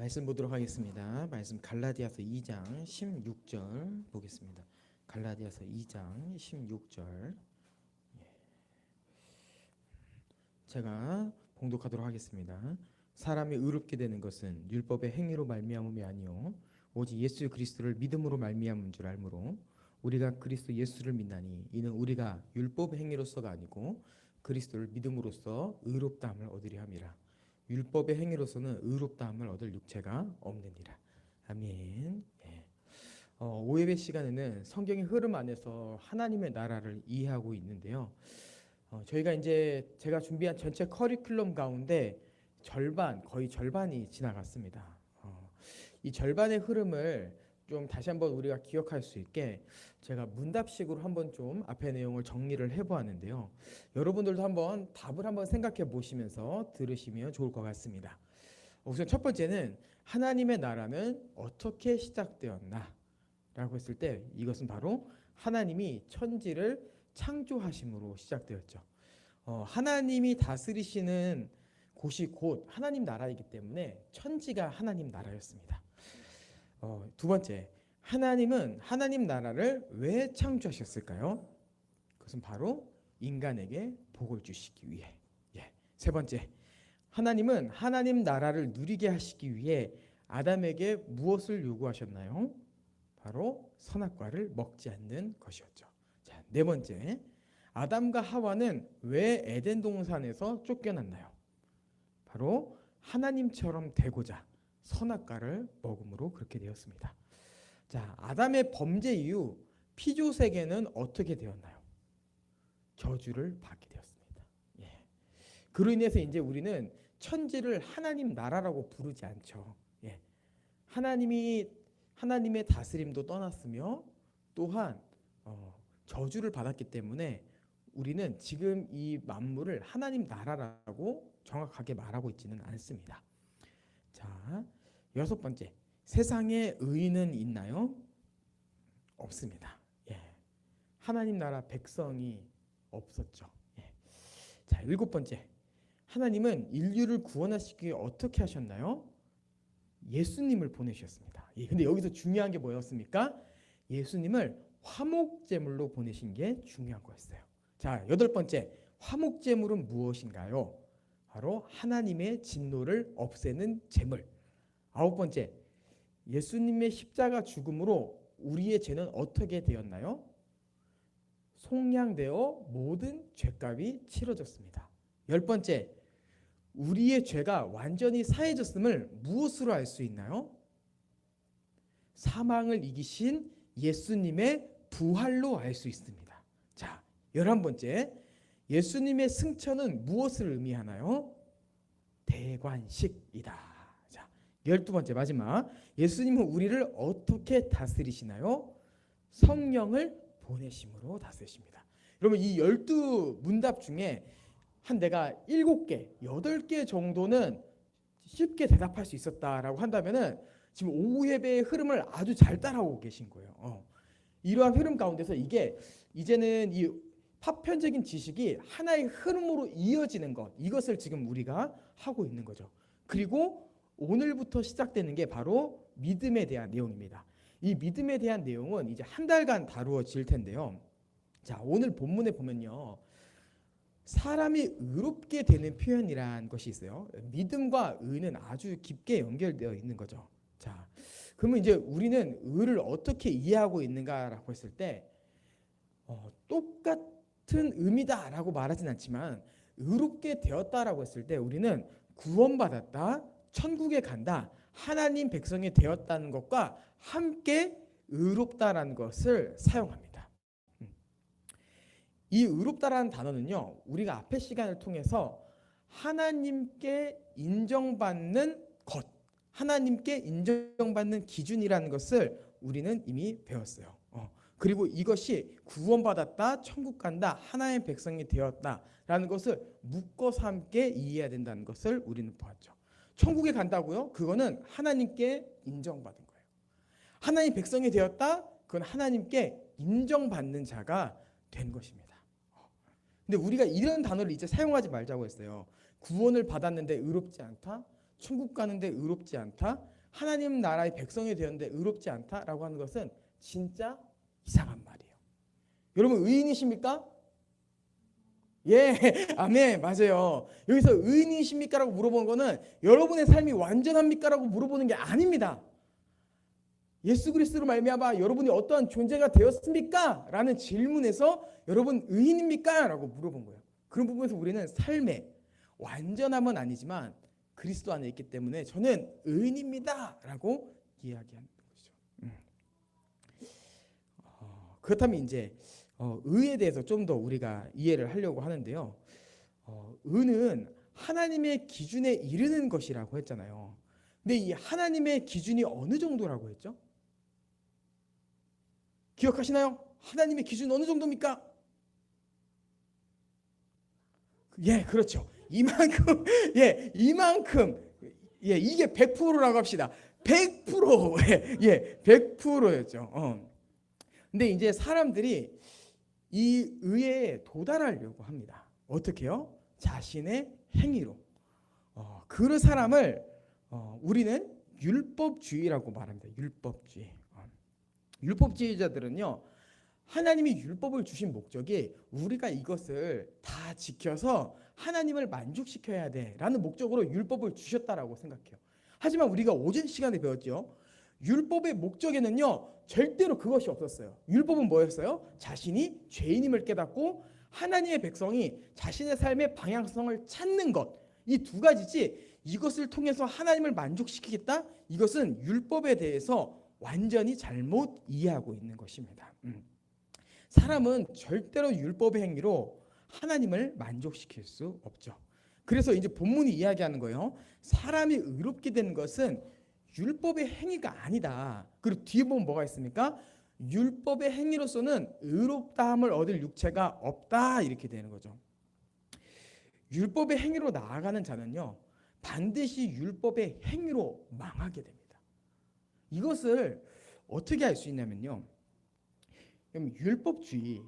말씀 보도록 하겠습니다. 말씀 갈라디아서 2장 16절 보겠습니다. 갈라디아서 2장 16절 제가 봉독하도록 하겠습니다. 사람이 의롭게 되는 것은 율법의 행위로 말미암음이 아니요 오직 예수 그리스도를 믿음으로 말미암은 줄 알므로 우리가 그리스도 예수를 믿나니 이는 우리가 율법 행위로서가 아니고 그리스도를 믿음으로써 의롭다함을 얻으려 함이라. 율법의 행위로서는 의롭다함을 얻을 육체가 없느니라. 아멘. 오예배 시간에는 성경의 흐름 안에서 하나님의 나라를 이해하고 있는데요. 저희가 이제 제가 준비한 전체 커리큘럼 가운데 거의 절반이 지나갔습니다. 이 절반의 흐름을 좀 다시 한번 우리가 기억할 수 있게 제가 문답식으로 한번 좀 앞의 내용을 정리를 해보았는데요. 여러분들도 한번 답을 한번 생각해 보시면서 들으시면 좋을 것 같습니다. 우선 첫 번째는 하나님의 나라는 어떻게 시작되었나? 라고 했을 때 이것은 바로 하나님이 천지를 창조하심으로 시작되었죠. 하나님이 다스리시는 곳이 곧 하나님 나라이기 때문에 천지가 하나님 나라였습니다. 두 번째, 하나님은 하나님 나라를 왜 창조하셨을까요? 그것은 바로 인간에게 복을 주시기 위해. 세 번째, 하나님은 하나님 나라를 누리게 하시기 위해 아담에게 무엇을 요구하셨나요? 바로 선악과를 먹지 않는 것이었죠. 자, 네 번째, 아담과 하와는 왜 에덴 동산에서 쫓겨났나요? 바로 하나님처럼 되고자 선악과를 먹음으로 그렇게 되었습니다. 자, 아담의 범죄 이후 피조 세계는 어떻게 되었나요? 저주를 받게 되었습니다. 그로 인해서 이제 우리는 천지를 하나님 나라라고 부르지 않죠. 하나님의 다스림도 떠났으며 또한 저주를 받았기 때문에 우리는 지금 이 만물을 하나님 나라라고 정확하게 말하고 있지는 않습니다. 자, 여섯 번째, 세상에 의인은 있나요? 없습니다. 하나님 나라 백성이 없었죠. 자, 일곱 번째, 하나님은 인류를 구원하시기 위해 어떻게 하셨나요? 예수님을 보내셨습니다. 근데 여기서 중요한 게 뭐였습니까? 예수님을 화목제물로 보내신 게 중요한 거였어요. 자, 여덟 번째, 화목제물은 무엇인가요? 바로 하나님의 진노를 없애는 제물. 아홉 번째, 예수님의 십자가 죽음으로 우리의 죄는 어떻게 되었나요? 속량되어 모든 죄값이 치러졌습니다. 열 번째, 우리의 죄가 완전히 사해졌음을 무엇으로 알 수 있나요? 사망을 이기신 예수님의 부활로 알 수 있습니다. 자, 11번째, 예수님의 승천은 무엇을 의미하나요? 대관식이다. 자, 12번째 마지막, 예수님은 우리를 어떻게 다스리시나요? 성령을 보내심으로 다스리십니다. 여러분, 이 12문답 중에 내가 7개, 8개 정도는 쉽게 대답할 수 있었다라고 한다면은 지금 오후 예배의 흐름을 아주 잘 따라오고 계신 거예요. 이러한 흐름 가운데서 이게 이제는 이 파편적인 지식이 하나의 흐름으로 이어지는 것, 이것을 지금 우리가 하고 있는 거죠. 그리고 오늘부터 시작되는 게 바로 믿음에 대한 내용입니다. 이 믿음에 대한 내용은 이제 한 달간 다루어질 텐데요. 자, 오늘 본문에 보면요, 사람이 의롭게 되는 표현이란 것이 있어요. 믿음과 의는 아주 깊게 연결되어 있는 거죠. 자, 그러면 이제 우리는 의를 어떻게 이해하고 있는가라고 했을 때 똑같은 의미다라고 말하진 않지만 의롭게 되었다라고 했을 때 우리는 구원받았다, 천국에 간다, 하나님 백성이 되었다는 것과 함께 의롭다라는 것을 사용합니다. 이 의롭다라는 단어는요, 우리가 앞의 시간을 통해서 하나님께 인정받는 것, 하나님께 인정받는 기준이라는 것을 우리는 이미 배웠어요. 그리고 이것이 구원받았다, 천국 간다, 하나님의 백성이 되었다라는 것을 묶어서 함께 이해해야 된다는 것을 우리는 보았죠. 천국에 간다고요? 그거는 하나님께 인정받은 거예요. 하나님 백성이 되었다? 그건 하나님께 인정받는 자가 된 것입니다. 근데 우리가 이런 단어를 이제 사용하지 말자고 했어요. 구원을 받았는데 의롭지 않다? 천국 가는데 의롭지 않다, 하나님 나라의 백성이 되었는데 의롭지 않다라고 하는 것은 진짜 이상한 말이에요. 여러분 의인이십니까? 예, 아멘, 맞아요. 여기서 의인이십니까? 라고 물어보는 거는 여러분의 삶이 완전합니까? 라고 물어보는 게 아닙니다. 예수 그리스도로 말미암아 여러분이 어떠한 존재가 되었습니까? 라는 질문에서 여러분 의인입니까? 라고 물어본 거예요. 그런 부분에서 우리는 삶의 완전함은 아니지만 그리스도 안에 있기 때문에 저는 의인입니다 라고 이야기하는 거죠. 그렇다면 이제 의에 대해서 좀 더 우리가 이해를 하려고 하는데요. 의는 하나님의 기준에 이르는 것이라고 했잖아요. 근데 이 하나님의 기준이 어느 정도라고 했죠? 기억하시나요? 하나님의 기준 어느 정도입니까? 예, 그렇죠. 이만큼, 예, 이만큼, 예, 이게 100%라고 합시다. 100%, 예, 100%였죠. 근데 이제 사람들이 이 의에 도달하려고 합니다. 어떻게요? 자신의 행위로. 그 사람을 우리는 율법주의라고 말합니다. 율법주의. 율법주의자들은요, 하나님이 율법을 주신 목적이 우리가 이것을 다 지켜서 하나님을 만족시켜야 돼라는 목적으로 율법을 주셨다라고 생각해요. 하지만 우리가 오전 시간에 배웠죠. 율법의 목적에는요 절대로 그것이 없었어요. 율법은 뭐였어요? 자신이 죄인임을 깨닫고 하나님의 백성이 자신의 삶의 방향성을 찾는 것, 이 두 가지지 이것을 통해서 하나님을 만족시키겠다? 이것은 율법에 대해서 완전히 잘못 이해하고 있는 것입니다. 사람은 절대로 율법의 행위로 하나님을 만족시킬 수 없죠. 그래서 이제 본문이 이야기하는 거예요. 사람이 의롭게 되는 것은 율법의 행위가 아니다. 그리고 뒤에 보면 뭐가 있습니까? 율법의 행위로서는 의롭다함을 얻을 육체가 없다. 이렇게 되는 거죠. 율법의 행위로 나아가는 자는요 반드시 율법의 행위로 망하게 됩니다. 이것을 어떻게 알 수 있냐면요, 율법주의,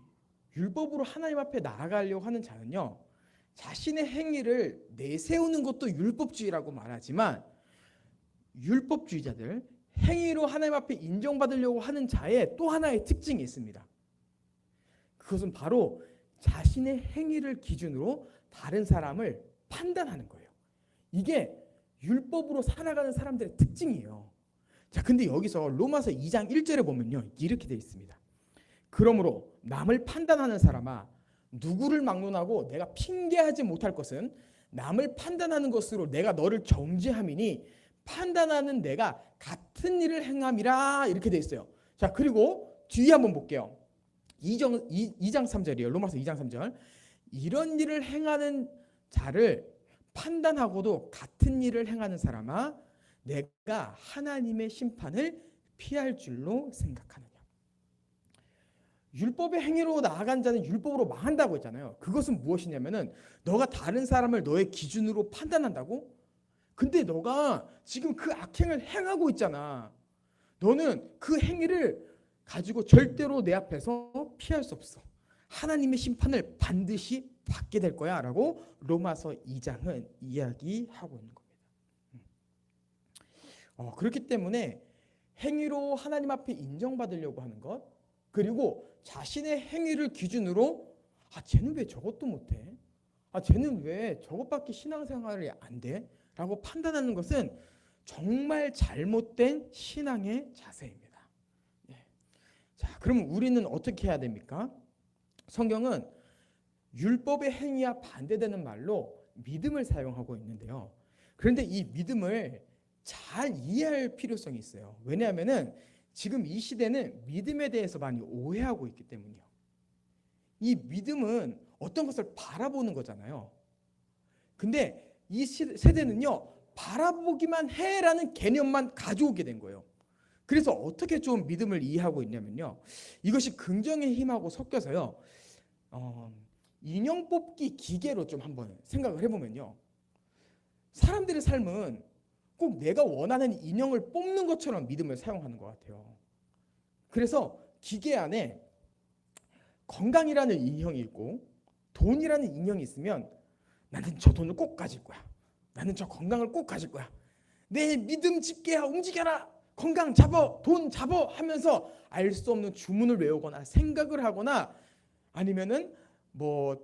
율법으로 하나님 앞에 나아가려고 하는 자는요 자신의 행위를 내세우는 것도 율법주의라고 말하지만 율법주의자들, 행위로 하나님 앞에 인정받으려고 하는 자의 또 하나의 특징이 있습니다. 그것은 바로 자신의 행위를 기준으로 다른 사람을 판단하는 거예요. 이게 율법으로 살아가는 사람들의 특징이에요. 자, 근데 여기서 로마서 2장 1절에 보면요 이렇게 되어 있습니다. 그러므로 남을 판단하는 사람아, 누구를 막론하고 내가 핑계하지 못할 것은 남을 판단하는 것으로 내가 너를 정죄함이니 판단하는 내가 같은 일을 행함이라. 이렇게 되어 있어요. 자, 그리고 뒤에 한번 볼게요. 2장 3절이에요. 로마서 2장 3절. 이런 일을 행하는 자를 판단하고도 같은 일을 행하는 사람아, 내가 하나님의 심판을 피할 줄로 생각하느냐. 율법의 행위로 나아간 자는 율법으로 망한다고 했잖아요. 그것은 무엇이냐면은 너가 다른 사람을 너의 기준으로 판단한다고? 근데 너가 지금 그 악행을 행하고 있잖아. 너는 그 행위를 가지고 절대로 내 앞에서 피할 수 없어. 하나님의 심판을 반드시 받게 될 거야 라고 로마서 2장은 이야기하고 있는 겁니다. 그렇기 때문에 행위로 하나님 앞에 인정받으려고 하는 것, 그리고 자신의 행위를 기준으로 쟤는 왜 저것도 못해? 쟤는 왜 저것밖에 신앙생활이 안 돼? 라고 판단하는 것은 정말 잘못된 신앙의 자세입니다. 자, 그럼 우리는 어떻게 해야 됩니까? 성경은 율법의 행위와 반대되는 말로 믿음을 사용하고 있는데요. 그런데 이 믿음을 잘 이해할 필요성이 있어요. 왜냐하면은 지금 이 시대는 믿음에 대해서 많이 오해하고 있기 때문이요. 이 믿음은 어떤 것을 바라보는 거잖아요. 근데 이 세대는요 바라보기만 해라는 개념만 가져오게 된 거예요. 그래서 어떻게 좀 믿음을 이해하고 있냐면요, 이것이 긍정의 힘하고 섞여서요 인형 뽑기 기계로 좀 한번 생각을 해보면요, 사람들의 삶은 꼭 내가 원하는 인형을 뽑는 것처럼 믿음을 사용하는 것 같아요. 그래서 기계 안에 건강이라는 인형이 있고 돈이라는 인형이 있으면 나는 저 돈을 꼭 가질 거야, 나는 저 건강을 꼭 가질 거야, 내 믿음 집계야, 움직여라, 건강 잡어, 돈 잡어 하면서 알 수 없는 주문을 외우거나 생각을 하거나 아니면은 뭐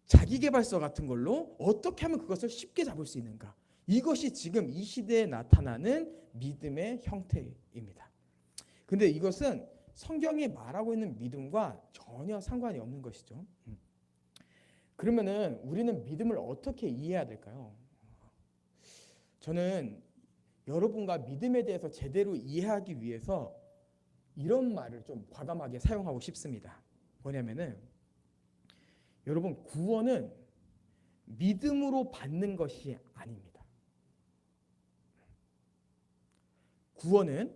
자기계발서 같은 걸로 어떻게 하면 그것을 쉽게 잡을 수 있는가. 이것이 지금 이 시대에 나타나는 믿음의 형태입니다. 근데 이것은 성경이 말하고 있는 믿음과 전혀 상관이 없는 것이죠. 그러면은 우리는 믿음을 어떻게 이해해야 될까요? 저는 여러분과 믿음에 대해서 제대로 이해하기 위해서 이런 말을 좀 과감하게 사용하고 싶습니다. 뭐냐면은 여러분, 구원은 믿음으로 받는 것이 아닙니다. 구원은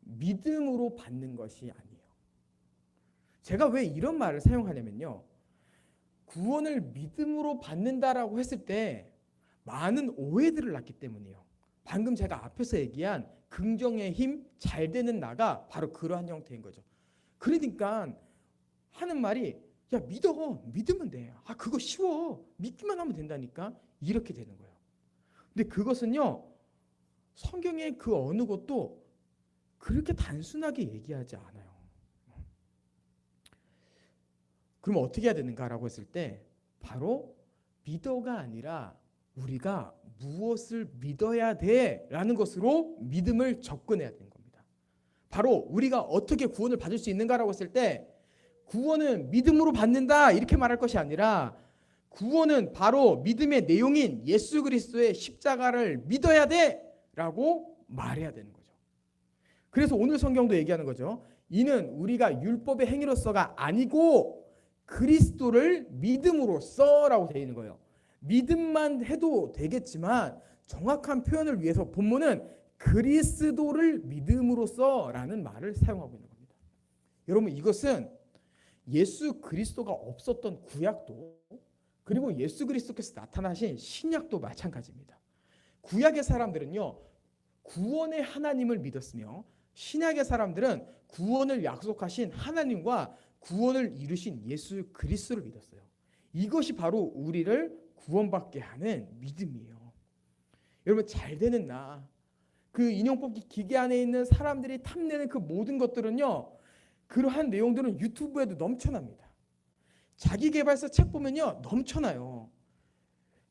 믿음으로 받는 것이 아니에요. 제가 왜 이런 말을 사용하냐면요, 구원을 믿음으로 받는다라고 했을 때 많은 오해들을 낳기 때문이에요. 방금 제가 앞에서 얘기한 긍정의 힘, 잘 되는 나가 바로 그러한 형태인 거죠. 그러니까 하는 말이 야, 믿으면 돼. 그거 쉬워. 믿기만 하면 된다니까. 이렇게 되는 거예요. 근데 그것은요, 성경의 그 어느 것도 그렇게 단순하게 얘기하지 않아요. 그럼 어떻게 해야 되는가라고 했을 때 바로 믿어가 아니라 우리가 무엇을 믿어야 돼라는 것으로 믿음을 접근해야 되는 겁니다. 바로 우리가 어떻게 구원을 받을 수 있는가라고 했을 때 구원은 믿음으로 받는다 이렇게 말할 것이 아니라 구원은 바로 믿음의 내용인 예수 그리스도의 십자가를 믿어야 돼라고 말해야 되는 거죠. 그래서 오늘 성경도 얘기하는 거죠. 이는 우리가 율법의 행위로서가 아니고 그리스도를 믿음으로써라고 되어 있는 거예요. 믿음만 해도 되겠지만 정확한 표현을 위해서 본문은 그리스도를 믿음으로써라는 말을 사용하고 있는 겁니다. 여러분, 이것은 예수 그리스도가 없었던 구약도 그리고 예수 그리스도께서 나타나신 신약도 마찬가지입니다. 구약의 사람들은요, 구원의 하나님을 믿었으며 신약의 사람들은 구원을 약속하신 하나님과 구원을 이루신 예수 그리스도를 믿었어요. 이것이 바로 우리를 구원받게 하는 믿음이에요. 여러분, 잘 되는 나, 그 인형 뽑기 기계 안에 있는 사람들이 탐내는 그 모든 것들은요, 그러한 내용들은 유튜브에도 넘쳐납니다. 자기계발서 책 보면요, 넘쳐나요.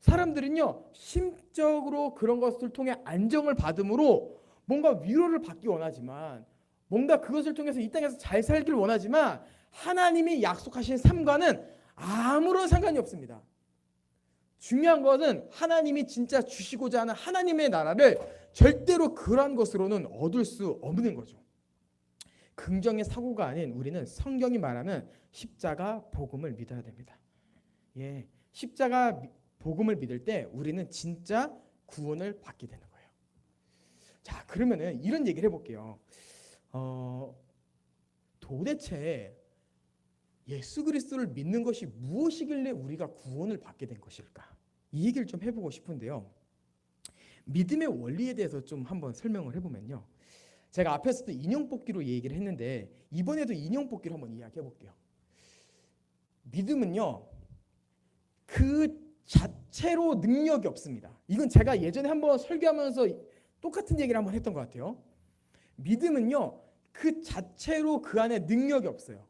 사람들은요, 심적으로 그런 것을 통해 안정을 받음으로 뭔가 위로를 받기 원하지만, 뭔가 그것을 통해서 이 땅에서 잘 살기를 원하지만 하나님이 약속하신 삶과는 아무런 상관이 없습니다. 중요한 것은 하나님이 진짜 주시고자 하는 하나님의 나라를 절대로 그러한 것으로는 얻을 수 없는 거죠. 긍정의 사고가 아닌 우리는 성경이 말하는 십자가 복음을 믿어야 됩니다. 예, 십자가 복음을 믿을 때 우리는 진짜 구원을 받게 되는 거예요. 자, 그러면은 이런 얘기를 해볼게요. 도대체 예수 그리스도를 믿는 것이 무엇이길래 우리가 구원을 받게 된 것일까? 이 얘기를 좀 해보고 싶은데요. 믿음의 원리에 대해서 좀 한번 설명을 해보면요. 제가 앞에서도 인형 뽑기로 얘기를 했는데 이번에도 인형 뽑기로 한번 이야기해 볼게요. 믿음은요, 그 자체로 능력이 없습니다. 이건 제가 예전에 한번 설교하면서 똑같은 얘기를 한번 했던 것 같아요. 믿음은요, 그 자체로 그 안에 능력이 없어요.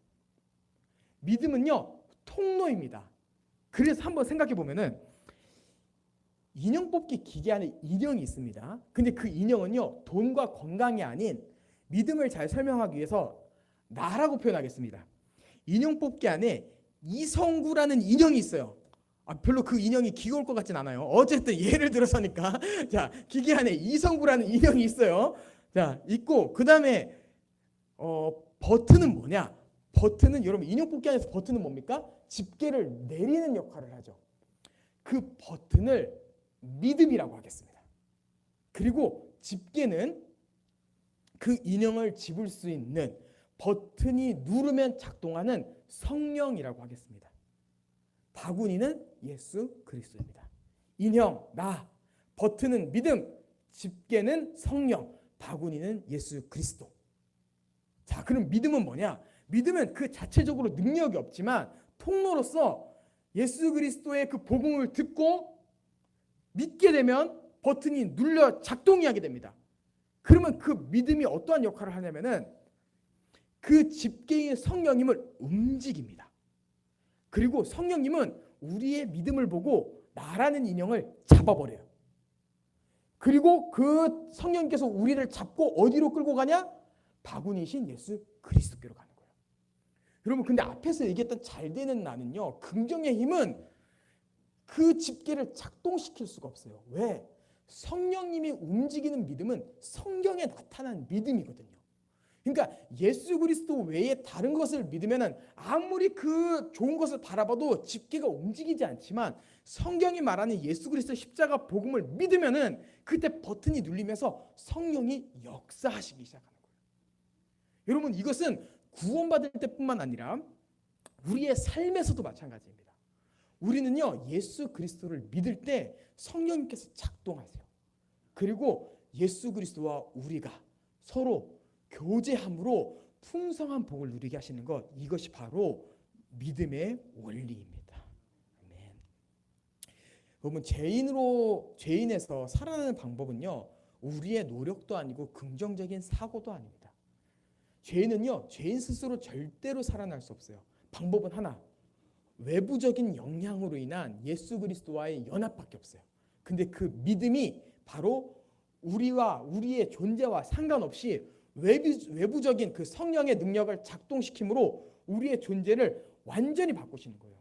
믿음은요, 통로입니다. 그래서 한번 생각해 보면은 인형 뽑기 기계 안에 인형이 있습니다. 근데 그 인형은요, 돈과 건강이 아닌 믿음을 잘 설명하기 위해서 나라고 표현하겠습니다. 인형 뽑기 안에 이성구라는 인형이 있어요. 별로 그 인형이 귀여울 것 같진 않아요. 어쨌든 예를 들어서니까 자, 기계 안에 이성구라는 인형이 있어요. 자, 있고 그 다음에 버튼은 뭐냐? 버튼은 여러분 인형 뽑기 안에서 버튼은 뭡니까? 집게를 내리는 역할을 하죠. 그 버튼을 믿음이라고 하겠습니다. 그리고 집게는 그 인형을 집을 수 있는 버튼이 누르면 작동하는 성령이라고 하겠습니다. 바구니는 예수 그리스도입니다. 인형, 나, 버튼은 믿음, 집게는 성령, 바구니는 예수 그리스도. 자, 그럼 믿음은 뭐냐? 믿음은 그 자체적으로 능력이 없지만 통로로서 예수 그리스도의 그 복음을 듣고 믿게 되면 버튼이 눌려 작동이 하게 됩니다. 그러면 그 믿음이 어떠한 역할을 하냐면은 그 집계의 성령님을 움직입니다. 그리고 성령님은 우리의 믿음을 보고 나라는 인형을 잡아버려요. 그리고 그 성령님께서 우리를 잡고 어디로 끌고 가냐? 바구니이신 예수 그리스도께로 가는 거예요. 여러분, 근데 앞에서 얘기했던 잘 되는 나는요, 긍정의 힘은 그 집계를 작동시킬 수가 없어요. 왜? 성령님이 움직이는 믿음은 성경에 나타난 믿음이거든요. 그러니까 예수 그리스도 외에 다른 것을 믿으면은 아무리 그 좋은 것을 바라봐도 집계가 움직이지 않지만, 성경이 말하는 예수 그리스도 십자가 복음을 믿으면은 그때 버튼이 눌리면서 성령이 역사하시기 시작하는 거예요. 여러분, 이것은 구원받을 때뿐만 아니라 우리의 삶에서도 마찬가지입니다. 우리는요, 예수 그리스도를 믿을 때 성령님께서 작동하세요. 그리고 예수 그리스도와 우리가 서로 교제함으로 풍성한 복을 누리게 하시는 것, 이것이 바로 믿음의 원리입니다. 아멘. 여러분, 죄인에서 살아나는 방법은요, 우리의 노력도 아니고 긍정적인 사고도 아닙니다. 죄인은요, 죄인 스스로 절대로 살아날 수 없어요. 방법은 하나, 외부적인 영향으로 인한 예수 그리스도와의 연합밖에 없어요. 근데 그 믿음이 바로 우리와 우리의 존재와 상관없이 외부적인 그 성령의 능력을 작동시킴으로 우리의 존재를 완전히 바꾸시는 거예요.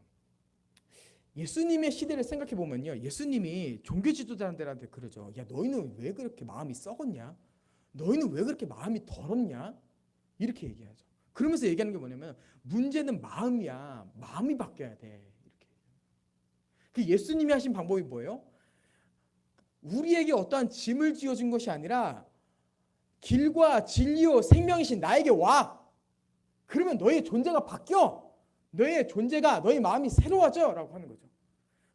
예수님의 시대를 생각해 보면요, 예수님이 종교 지도자들한테 그러죠. 야, 너희는 왜 그렇게 마음이 썩었냐? 너희는 왜 그렇게 마음이 더럽냐? 이렇게 얘기하죠. 그러면서 얘기하는 게 뭐냐면, 문제는 마음이야. 마음이 바뀌어야 돼. 이렇게. 그 예수님이 하신 방법이 뭐예요? 우리에게 어떠한 짐을 지어준 것이 아니라 길과 진리요 생명이신 나에게 와. 그러면 너의 존재가 바뀌어. 너의 존재가, 너의 마음이 새로워져 라고 하는 거죠.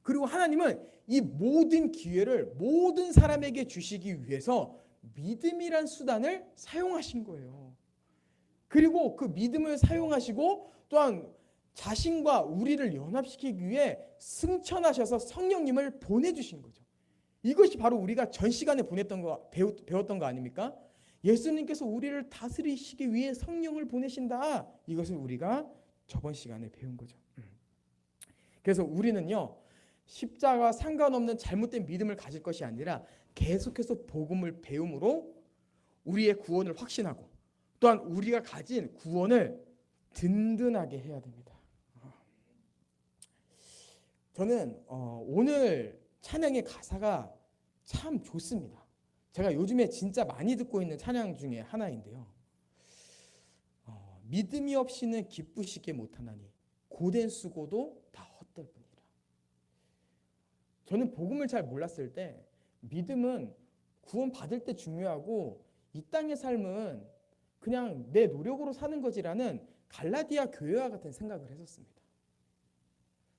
그리고 하나님은 이 모든 기회를 모든 사람에게 주시기 위해서 믿음이란 수단을 사용하신 거예요. 그리고 그 믿음을 사용하시고 또한 자신과 우리를 연합시키기 위해 승천하셔서 성령님을 보내주신 거죠. 이것이 바로 우리가 전 시간에 배웠던 거 아닙니까? 예수님께서 우리를 다스리시기 위해 성령을 보내신다. 이것을 우리가 저번 시간에 배운 거죠. 그래서 우리는요, 십자가와 상관없는 잘못된 믿음을 가질 것이 아니라 계속해서 복음을 배움으로 우리의 구원을 확신하고 또한 우리가 가진 구원을 든든하게 해야 됩니다. 저는 오늘 찬양의 가사가 참 좋습니다. 제가 요즘에 진짜 많이 듣고 있는 찬양 중에 하나인데요. 믿음이 없이는 기쁘시게 못하나니 고된 수고도 다 헛될 뿐이라. 저는 복음을 잘 몰랐을 때 믿음은 구원 받을 때 중요하고 이 땅의 삶은 그냥 내 노력으로 사는 거지라는 갈라디아 교회와 같은 생각을 했었습니다.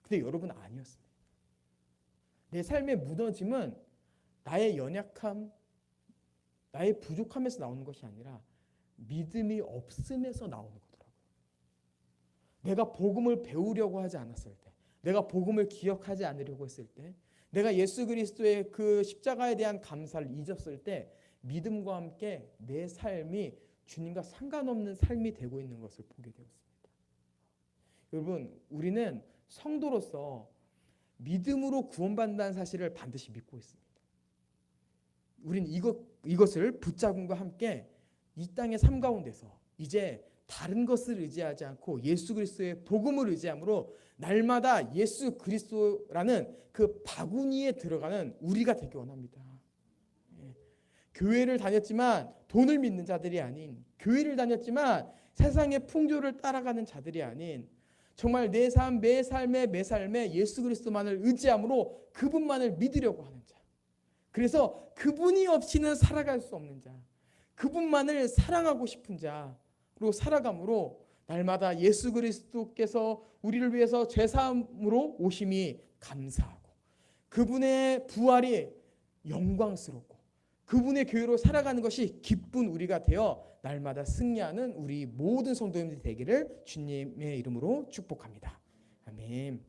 근데 여러분, 아니었습니다. 내 삶의 무너짐은 나의 연약함, 나의 부족함에서 나오는 것이 아니라 믿음이 없음에서 나오는 거더라고요. 내가 복음을 배우려고 하지 않았을 때, 내가 복음을 기억하지 않으려고 했을 때, 내가 예수 그리스도의 그 십자가에 대한 감사를 잊었을 때 믿음과 함께 내 삶이 주님과 상관없는 삶이 되고 있는 것을 보게 되었습니다. 여러분, 우리는 성도로서 믿음으로 구원받는다는 사실을 반드시 믿고 있습니다. 우리는 이것을 붙잡음과 함께 이 땅의 삶 가운데서 이제 다른 것을 의지하지 않고 예수 그리스도의 복음을 의지함으로 날마다 예수 그리스도라는 그 바구니에 들어가는 우리가 되기 원합니다. 교회를 다녔지만 돈을 믿는 자들이 아닌, 교회를 다녔지만 세상의 풍조를 따라가는 자들이 아닌, 정말 내 삶, 매 삶에 예수 그리스도만을 의지함으로 그분만을 믿으려고 하는 자. 그래서 그분이 없이는 살아갈 수 없는 자, 그분만을 사랑하고 싶은 자로 살아감으로 날마다 예수 그리스도께서 우리를 위해서 죄사함으로 오심이 감사하고 그분의 부활이 영광스럽고 그분의 교회로 살아가는 것이 기쁜 우리가 되어 날마다 승리하는 우리 모든 성도님들이 되기를 주님의 이름으로 축복합니다. 아멘.